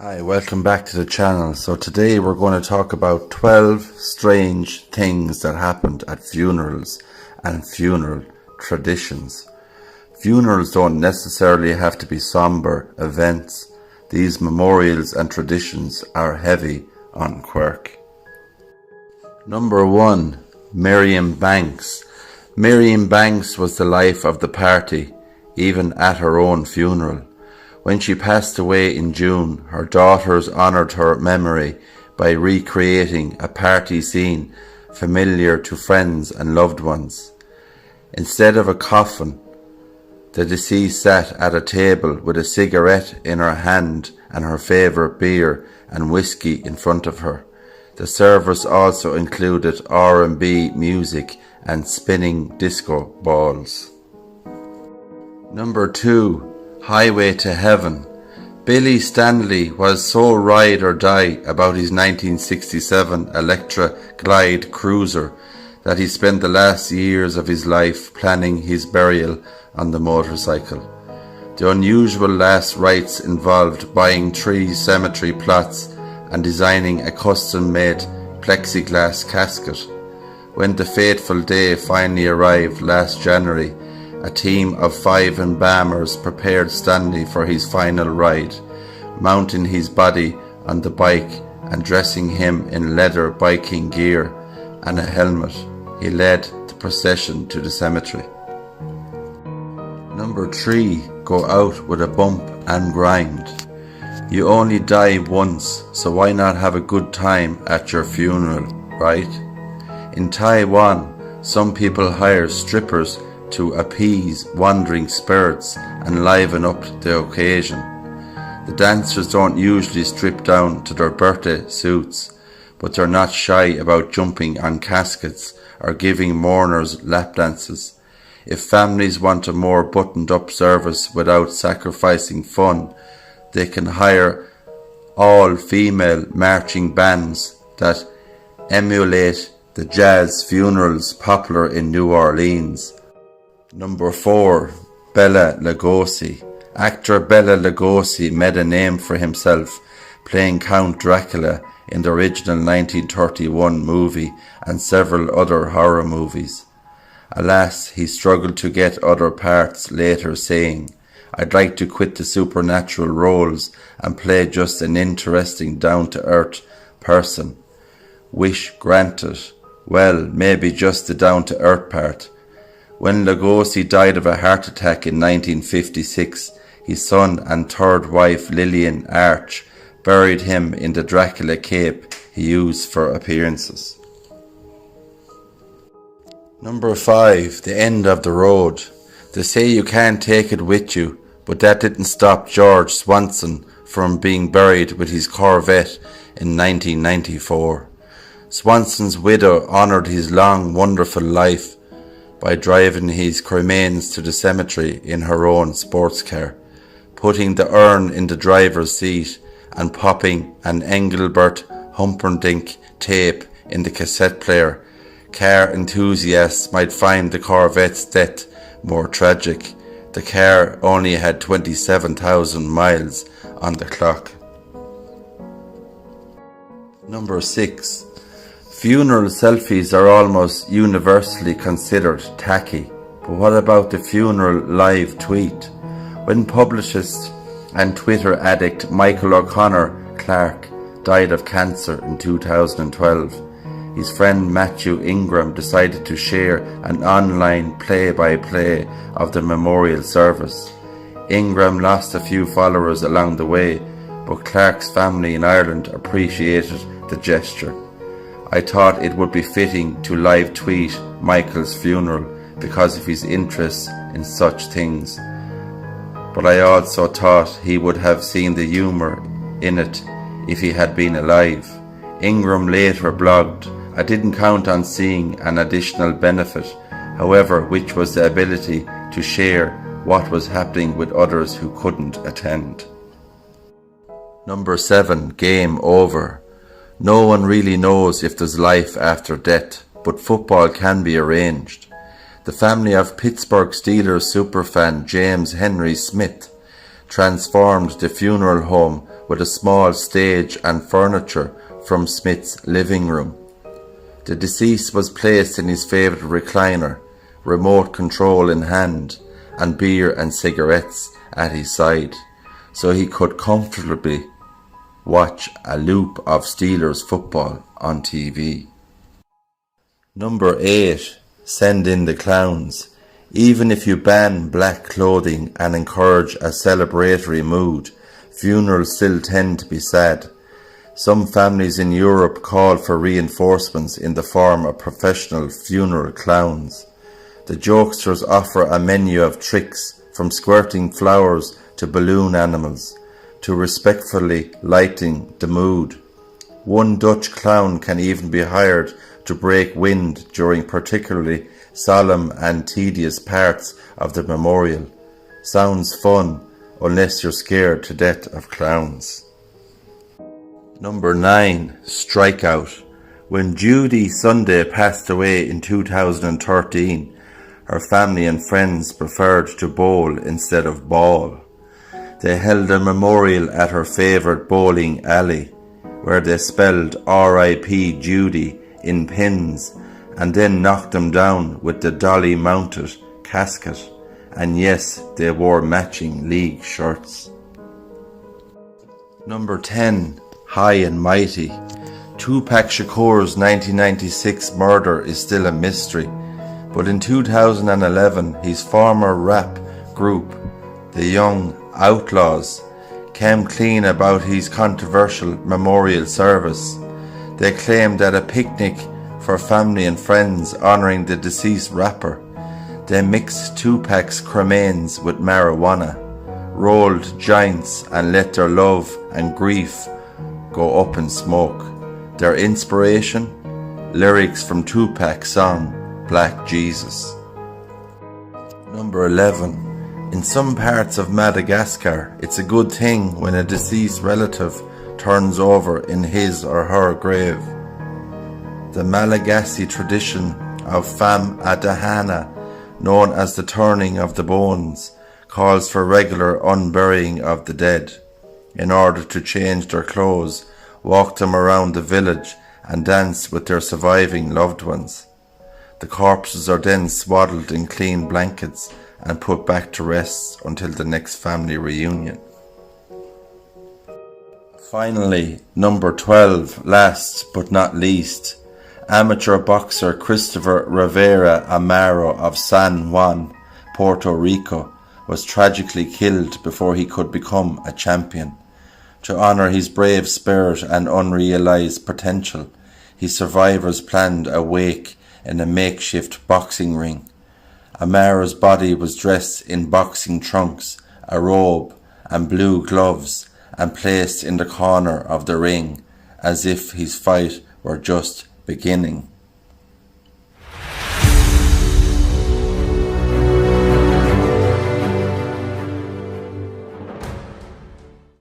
Hi, welcome back to the channel. So today we're going to talk about 12 strange things that happened at funerals and funeral traditions. Funerals don't necessarily have to be somber events. These memorials and traditions are heavy on quirk. Number 1. Miriam Banks. Miriam Banks was the life of the party, even at her own funeral. When she passed away in June, her daughters honoured her memory by recreating a party scene familiar to friends and loved ones. Instead of a coffin, the deceased sat at a table with a cigarette in her hand and her favourite beer and whiskey in front of her. The service also included R&B music and spinning disco balls. Number 2. Highway to Heaven. Billy Stanley was so ride or die about his 1967 Electra Glide cruiser that he spent the last years of his life planning his burial on the motorcycle. The unusual last rites involved buying 3 cemetery plots and designing a custom-made plexiglass casket. When the fateful day finally arrived last January, a team of 5 embalmers prepared Stanley for his final ride, mounting his body on the bike and dressing him in leather biking gear and a helmet. He led the procession to the cemetery. Number 3. Go out with a bump and grind. You only die once, so why not have a good time at your funeral, right? In Taiwan, some people hire strippers to appease wandering spirits and liven up the occasion. The dancers don't usually strip down to their birthday suits, but they're not shy about jumping on caskets or giving mourners lap dances. If families want a more buttoned up service without sacrificing fun, they can hire all-female marching bands that emulate the jazz funerals popular in New Orleans. Number 4. Bela Lugosi. Actor Bela Lugosi made a name for himself playing Count Dracula in the original 1931 movie and several other horror movies. Alas, he struggled to get other parts later, saying, "I'd like to quit the supernatural roles and play just an interesting down-to-earth person." Wish granted. Well, maybe just the down-to-earth part. When Lugosi died of a heart attack in 1956, his son and third wife Lillian Arch buried him in the Dracula cape he used for appearances. Number 5. The end of the road. They say you can't take it with you, but that didn't stop George Swanson from being buried with his Corvette in 1994. Swanson's widow honoured his long, wonderful life by driving his cremains to the cemetery in her own sports car, putting the urn in the driver's seat and popping an Engelbert Humperdinck tape in the cassette player. Car enthusiasts might find the Corvette's death more tragic. The car only had 27,000 miles on the clock. Number 6. Funeral selfies are almost universally considered tacky, but what about the funeral live tweet? When publicist and Twitter addict Michael O'Connor Clark died of cancer in 2012, his friend Matthew Ingram decided to share an online play-by-play of the memorial service. Ingram lost a few followers along the way, but Clark's family in Ireland appreciated the gesture. I thought it would be fitting to live tweet Michael's funeral because of his interest in such things, but I also thought he would have seen the humour in it if he had been alive. Ingram later blogged, "I didn't count on seeing an additional benefit, however, which was the ability to share what was happening with others who couldn't attend." Number 7. Game over. No one really knows if there's life after death, but football can be arranged. The family of Pittsburgh Steelers superfan James Henry Smith transformed the funeral home with a small stage and furniture from Smith's living room. The deceased was placed in his favourite recliner, remote control in hand, and beer and cigarettes at his side, so he could comfortably watch a loop of Steelers football on TV. Number 8. Send in the clowns. Even if you ban black clothing and encourage a celebratory mood, funerals still tend to be sad. Some families in Europe call for reinforcements in the form of professional funeral clowns. The jokesters offer a menu of tricks, from squirting flowers to balloon animals, to respectfully lighting the mood. One Dutch clown can even be hired to break wind during particularly solemn and tedious parts of the memorial. Sounds fun, unless you're scared to death of clowns. Number 9. Strikeout. When Judy Sunday passed away in 2013, her family and friends preferred to bowl instead of ball. They held a memorial at her favourite bowling alley, where they spelled R.I.P. Judy in pins, and then knocked them down with the dolly-mounted casket. And yes, they wore matching league shirts. Number 10. High and Mighty. Tupac Shakur's 1996 murder is still a mystery, but in 2011 his former rap group, the Young Outlaws, came clean about his controversial memorial service. They claimed that a picnic for family and friends honouring the deceased rapper. They mixed Tupac's cremains with marijuana, rolled joints, and let their love and grief go up in smoke. Their inspiration? Lyrics from Tupac's song Black Jesus. Number 11. In some parts of Madagascar, it's a good thing when a deceased relative turns over in his or her grave. The Malagasy tradition of Fam Adahana, known as the turning of the bones, calls for regular unburying of the dead. In order to change their clothes, walk them around the village, and dance with their surviving loved ones. The corpses are then swaddled in clean blankets and put back to rest until the next family reunion. Finally, number 12, last but not least, amateur boxer Christopher Rivera Amaro of San Juan, Puerto Rico, was tragically killed before he could become a champion. To honour his brave spirit and unrealised potential, his survivors planned a wake in a makeshift boxing ring. Amaro's body was dressed in boxing trunks, a robe, and blue gloves, and placed in the corner of the ring, as if his fight were just beginning.